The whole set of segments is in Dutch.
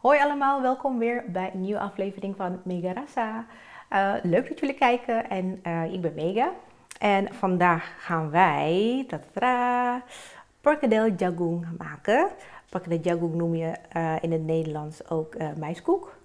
Hoi allemaal, welkom weer bij een nieuwe aflevering van Mega Rasa. Leuk dat jullie kijken en ik ben Mega. En vandaag gaan wij perkedel jagung maken. Perkedel jagung noem je in het Nederlands ook maïskoek.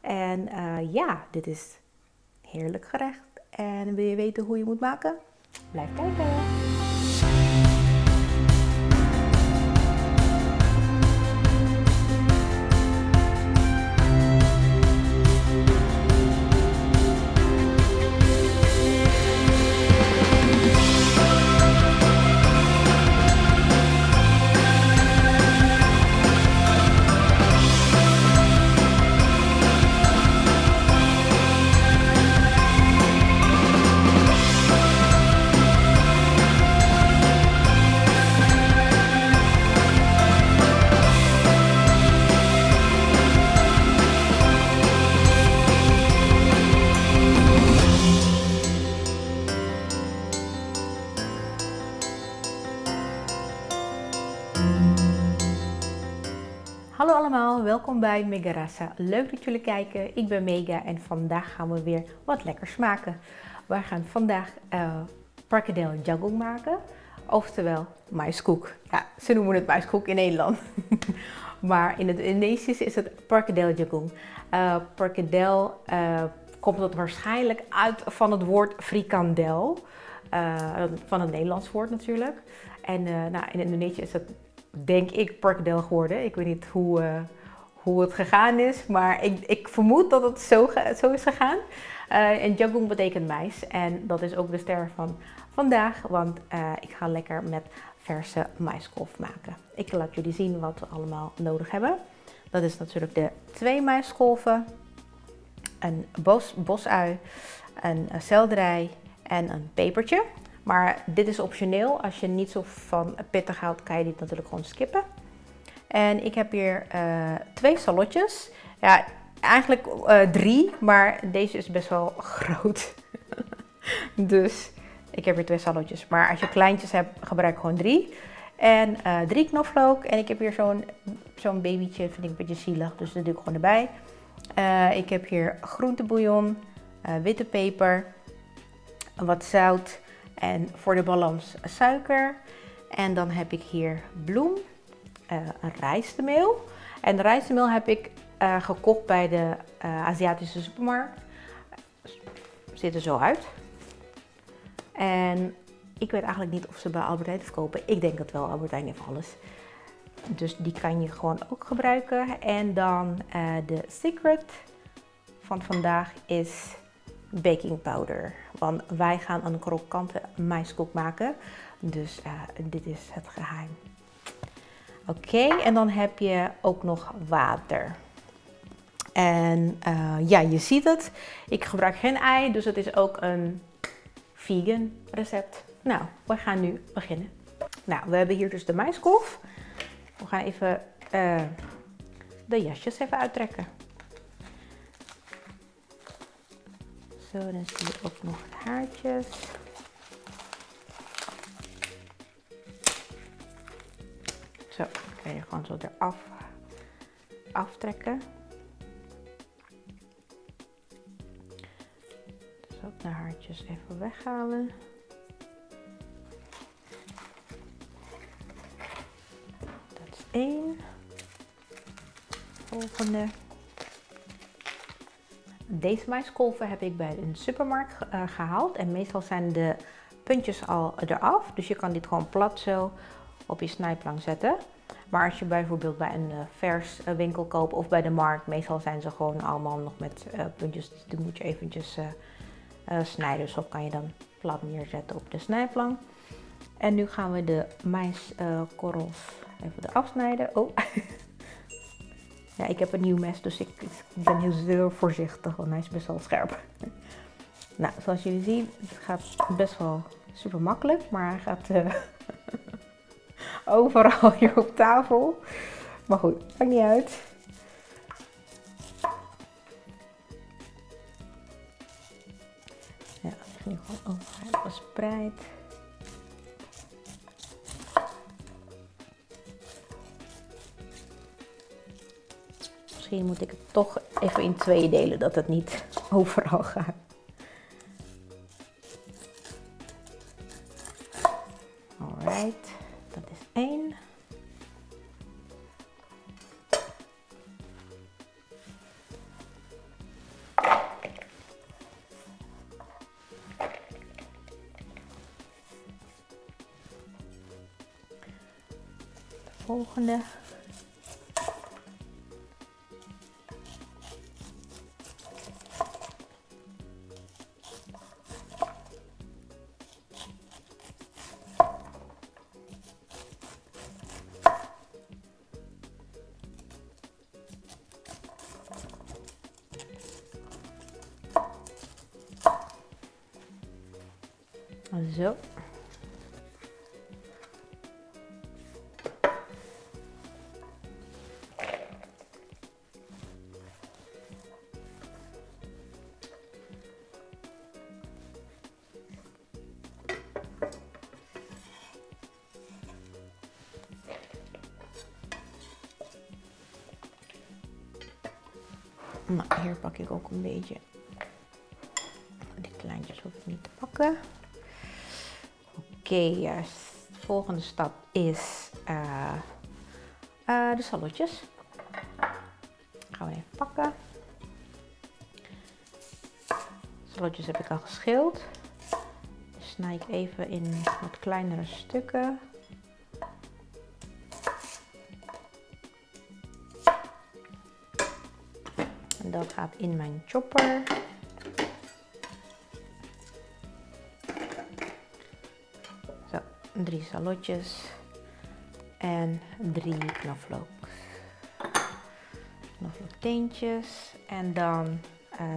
En ja, dit is heerlijk gerecht. En wil je weten hoe je moet maken? Blijf kijken. Hallo allemaal, welkom bij Mega Rasa. Leuk dat jullie kijken. Ik ben Mega en vandaag gaan we weer wat lekkers maken. We gaan vandaag perkedel jagung maken, oftewel maïskoek. Ja, ze noemen het maïskoek in Nederland. Maar in het Indonesisch is het perkedel jagung. Perkedel komt het waarschijnlijk uit van het woord frikandel. Van het Nederlands woord natuurlijk. En in Indonesië is het, denk ik, perkedel geworden. Ik weet niet hoe het gegaan is, maar ik vermoed dat het zo is gegaan. En jagung betekent mais en dat is ook de ster van vandaag, want ik ga lekker met verse maiskolf maken. Ik laat jullie zien wat we allemaal nodig hebben. Dat is natuurlijk de 2 maiskolven, een bosui, een selderij en een pepertje. Maar dit is optioneel. Als je niet zo van pittig houdt, kan je dit natuurlijk gewoon skippen. En ik heb hier 2 salotjes. Ja, eigenlijk 3, maar deze is best wel groot. Dus ik heb hier 2 salotjes. Maar als je kleintjes hebt, gebruik gewoon 3. En 3 knoflook. En ik heb hier zo'n babytje, vind ik een beetje zielig, dus dat doe ik gewoon erbij. Ik heb hier groentebouillon, witte peper, wat zout. En voor de balans suiker. En dan heb ik hier bloem, een rijstmeel. En de rijstmeel heb ik gekocht bij de Aziatische supermarkt. Ziet er zo uit. En ik weet eigenlijk niet of ze bij Albert Heijn verkopen. Ik denk het wel, Albert Heijn heeft alles. Dus die kan je gewoon ook gebruiken. En dan de secret van vandaag is baking powder, want wij gaan een krokante maïskoek maken, dus dit is het geheim. Oké, en dan heb je ook nog water. En ja, je ziet het, ik gebruik geen ei, dus het is ook een vegan recept. Nou, we gaan nu beginnen. Nou, we hebben hier dus de maïskolf. We gaan even de jasjes even uittrekken. Zo, dan zie je ook nog de haartjes. Zo, dan kan je gewoon zo eraf aftrekken. Dus ook de haartjes even weghalen. Dat is 1. Volgende. Deze maïskolven heb ik bij een supermarkt gehaald en meestal zijn de puntjes al eraf. Dus je kan dit gewoon plat zo op je snijplank zetten. Maar als je bijvoorbeeld bij een vers winkel koopt of bij de markt, meestal zijn ze gewoon allemaal nog met puntjes. Dus die moet je eventjes snijden. Dus dat kan je dan plat neerzetten op de snijplank. En nu gaan we de maïskorrels even eraf snijden. Oh. Ja, ik heb een nieuw mes, dus ik ben heel voorzichtig, want hij is best wel scherp. Nou, zoals jullie zien, het gaat best wel super makkelijk, maar hij gaat overal hier op tafel. Maar goed, maakt niet uit. Ja, het is nu gewoon overal verspreid. misschien moet ik het toch even in twee delen, dat het niet overal gaat. Alright, dat is 1. De volgende. Zo. Nou, hier pak ik ook een beetje. Die kleintjes hoef ik niet te pakken. Oké, de volgende stap is de salotjes. Gaan we even pakken. Salotjes heb ik al geschild. Dus snij ik even in wat kleinere stukken. En dat gaat in mijn chopper. Zo, 3 salotjes en 3 knoflookteentjes. En dan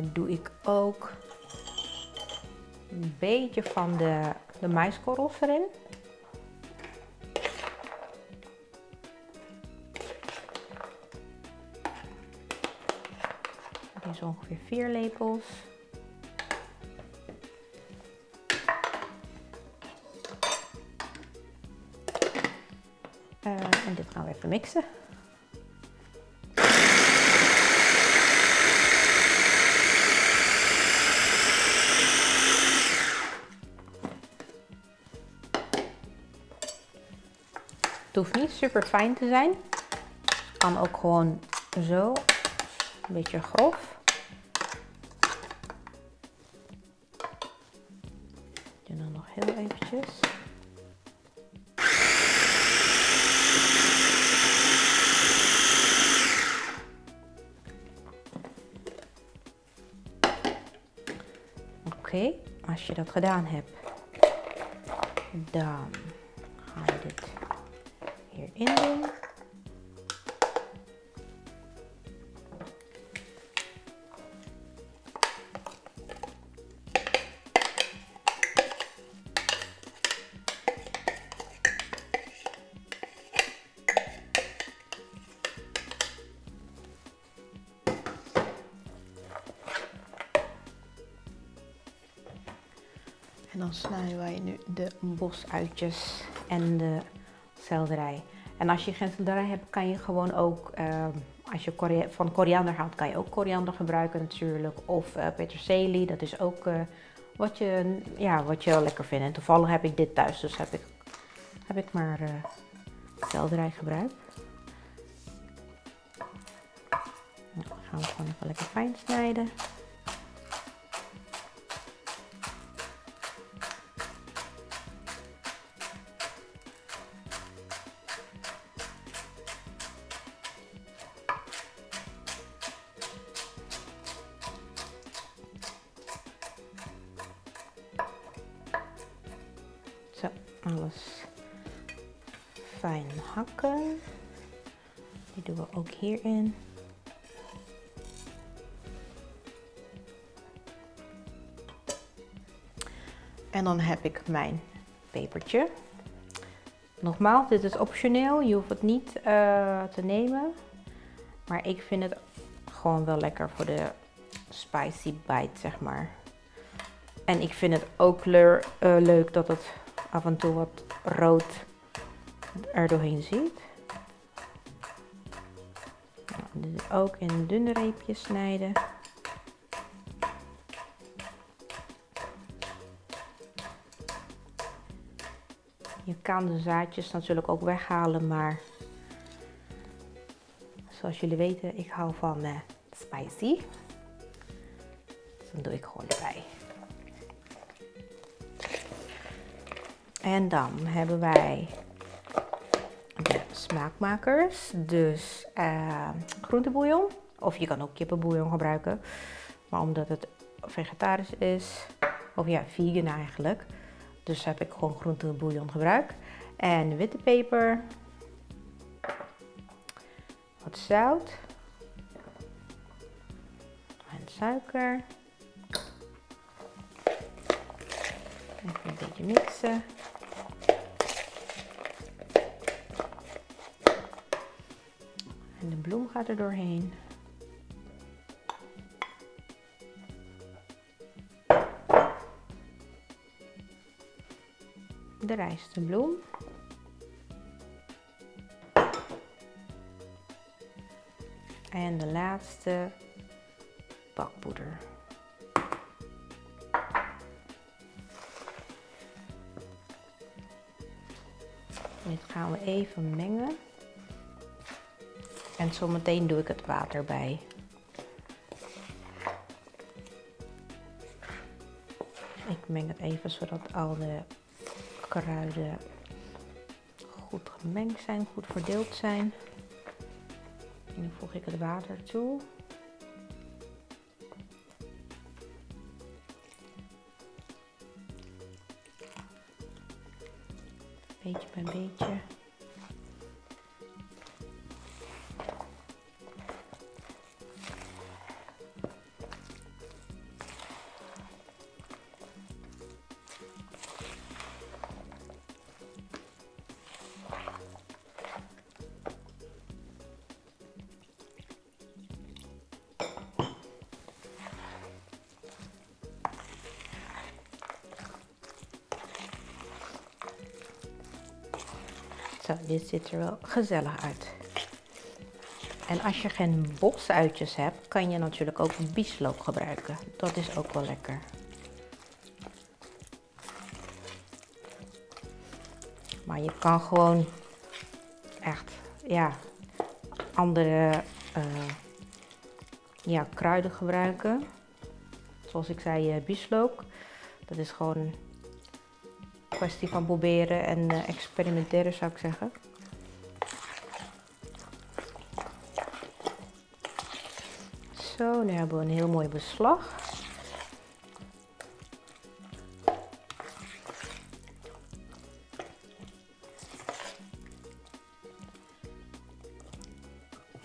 doe ik ook een beetje van de maiskorrels erin. Dit is ongeveer 4 lepels. En dit gaan we even mixen. Het hoeft niet super fijn te zijn. Het kan ook gewoon zo, een beetje grof. Ik doe dan nog heel eventjes. Oké, als je dat gedaan hebt, dan ga je dit hierin doen. En dan snijden wij nu de bosuitjes en de selderij. En als je geen selderij hebt, kan je gewoon ook, als je van koriander houdt, kan je ook koriander gebruiken natuurlijk. Of peterselie, dat is ook wat je wel lekker vindt. En toevallig heb ik dit thuis, dus heb ik maar selderij gebruikt. Nou, dan gaan we gewoon even lekker fijn snijden. Zo, alles fijn hakken. Die doen we ook hierin. En dan heb ik mijn pepertje. Nogmaals, dit is optioneel. Je hoeft het niet te nemen. Maar ik vind het gewoon wel lekker voor de spicy bite, zeg maar. En ik vind het ook leuk dat het af en toe wat rood er doorheen zit. Nou, ook in dunne reepjes snijden. Je kan de zaadjes natuurlijk ook weghalen, maar zoals jullie weten, ik hou van spicy. Dus dan doe ik gewoon erbij. En dan hebben wij de smaakmakers, dus groentebouillon, of je kan ook kippenbouillon gebruiken, maar omdat het vegetarisch is, of ja, vegan eigenlijk, dus heb ik gewoon groentebouillon gebruikt. En witte peper, wat zout en suiker. Even een beetje mixen. En de bloem gaat er doorheen. De rijst, de bloem. En de laatste bakpoeder. Dit gaan we even mengen. En zometeen doe ik het water bij. Ik meng het even zodat al de kruiden goed gemengd zijn, goed verdeeld zijn. En dan voeg ik het water toe. Beetje bij beetje. Zo, dit ziet er wel gezellig uit. En als je geen bosuitjes hebt, kan je natuurlijk ook bieslook gebruiken. Dat is ook wel lekker. Maar je kan gewoon echt, ja, andere kruiden gebruiken. Zoals ik zei, bieslook. Dat is gewoon een kwestie van proberen en experimenteren, zou ik zeggen. Zo, nu hebben we een heel mooi beslag.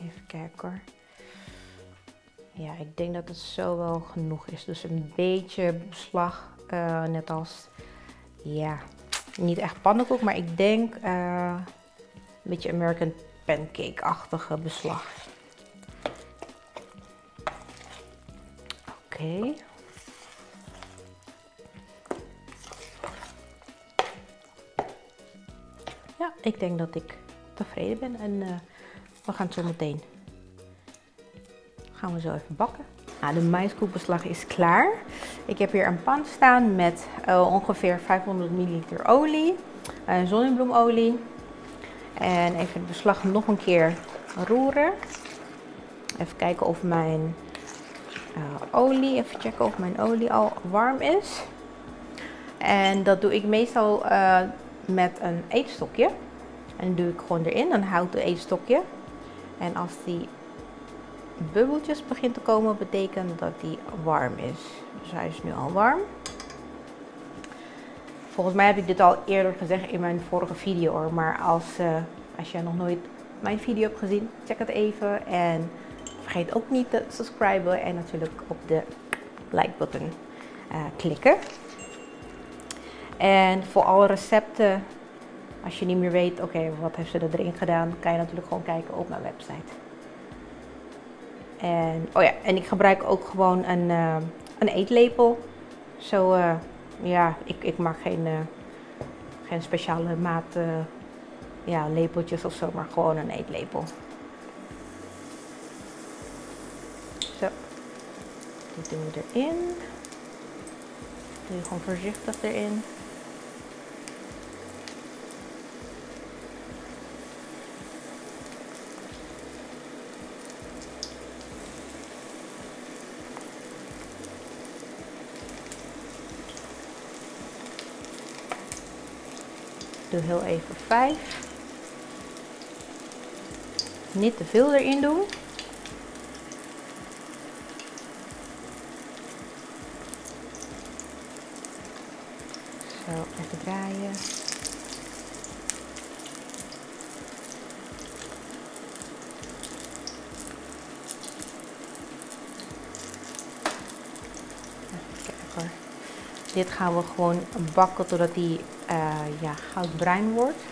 Even kijken hoor. Ja, ik denk dat het zo wel genoeg is. Dus een beetje beslag, net als, ja, niet echt pannenkoek, maar ik denk een beetje American pancake-achtige beslag. Oké. Ja, ik denk dat ik tevreden ben en we gaan het zo meteen. Gaan we zo even bakken. Nou, de maïskoekbeslag is klaar. Ik heb hier een pan staan met ongeveer 500 ml olie, zonnebloemolie. En even het beslag nog een keer roeren. Even kijken of mijn even checken of mijn olie al warm is. En dat doe ik meestal met een eetstokje. En dan doe ik gewoon erin, een houten eetstokje. En als die bubbeltjes begint te komen, betekent dat die warm is. Dus hij is nu al warm. Volgens mij heb ik dit al eerder gezegd in mijn vorige video hoor. Maar als je nog nooit mijn video hebt gezien, check het even. En vergeet ook niet te subscriben en natuurlijk op de like button klikken. En voor alle recepten, als je niet meer weet, oké, wat heeft ze erin gedaan, kan je natuurlijk gewoon kijken op mijn website. En, oh ja, en ik gebruik ook gewoon een eetlepel. Zo, ja, ik maak geen speciale maat lepeltjes of zo, maar gewoon een eetlepel. Zo, die doen we erin. Doe je gewoon voorzichtig erin. Doe heel even 5. Niet te veel erin doen. Zo, even draaien. Even kijken hoor. Dit gaan we gewoon bakken totdat die goudbruin wordt.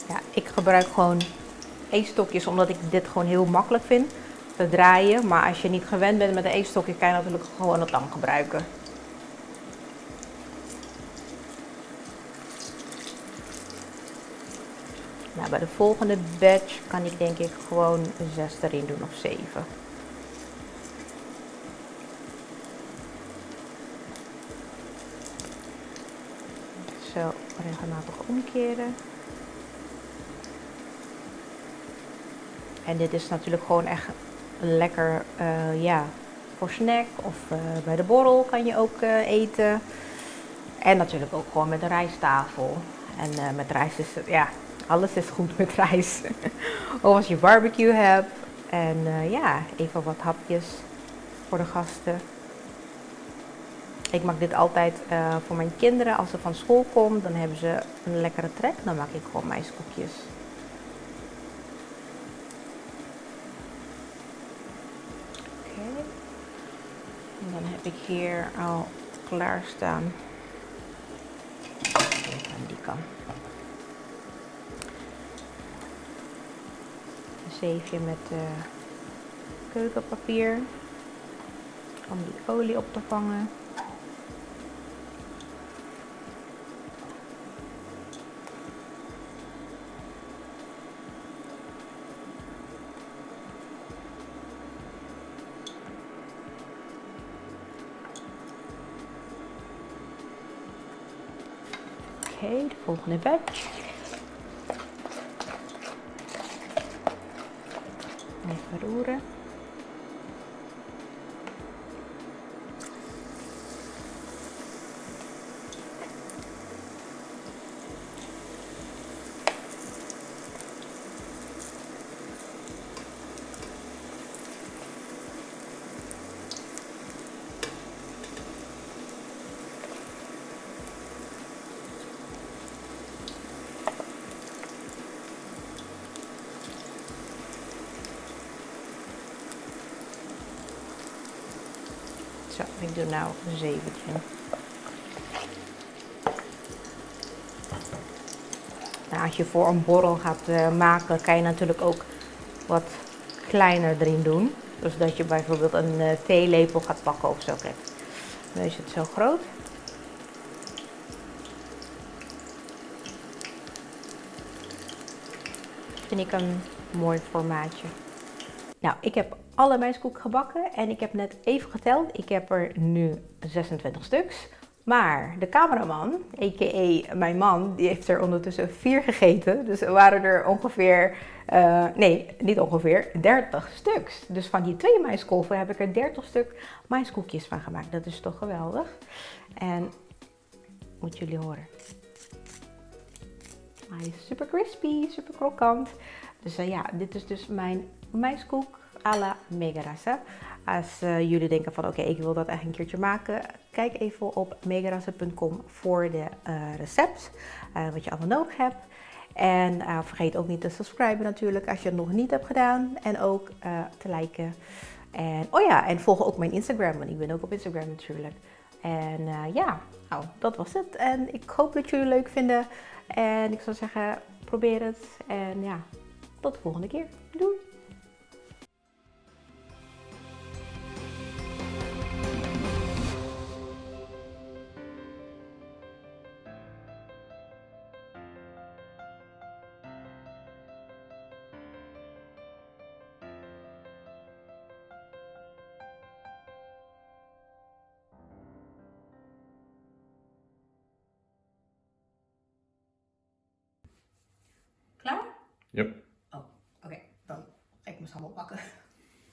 Ja, ik gebruik gewoon eetstokjes omdat ik dit gewoon heel makkelijk vind te draaien. Maar als je niet gewend bent met een eetstokje, kan je natuurlijk gewoon het tang gebruiken. Nou, bij de volgende batch kan ik denk ik gewoon 6 erin doen of 7. Zo, regelmatig omkeren. En dit is natuurlijk gewoon echt lekker voor snack of bij de borrel kan je ook eten. En natuurlijk ook gewoon met de rijsttafel. En met rijst is het, ja, alles is goed met rijst. Of als je barbecue hebt. En even wat hapjes voor de gasten. Ik maak dit altijd voor mijn kinderen. Als ze van school komen, dan hebben ze een lekkere trek. Dan maak ik gewoon maïskoekjes. Oké. En dan heb ik hier al klaarstaan. Even aan die kant. Een zeefje met keukenpapier. Om die olie op te vangen. Oké, de volgende batch. Even roeren. Zo, ik doe nou 7 erin. Nou, als je voor een borrel gaat maken, kan je natuurlijk ook wat kleiner erin doen. Dus dat je bijvoorbeeld een theelepel gaat pakken of zo. Kijk, nu is het zo groot. Vind ik een mooi formaatje. Nou, ik heb alle maïskoek gebakken en ik heb net even geteld. Ik heb er nu 26 stuks. Maar de cameraman, a.k.a. mijn man, die heeft er ondertussen 4 gegeten. Dus er waren er ongeveer, niet ongeveer, 30 stuks. Dus van die 2 maïskolven heb ik er 30 stuk maïskoekjes van gemaakt. Dat is toch geweldig. En moet jullie horen. Hij is super crispy, super krokant. Dus dit is dus mijn maïskoek à la Megarasa. Als jullie denken van oké, ik wil dat echt een keertje maken, kijk even op megarasa.com voor de recept, wat je allemaal nodig hebt. En vergeet ook niet te subscriben natuurlijk als je het nog niet hebt gedaan. En ook te liken. En en volg ook mijn Instagram, want ik ben ook op Instagram natuurlijk. En nou, dat was het. En ik hoop dat jullie het leuk vinden. En ik zou zeggen, probeer het. En ja, tot de volgende keer. Doei! Yep. Oh, oké. Dan ga ik mijn schammel pakken.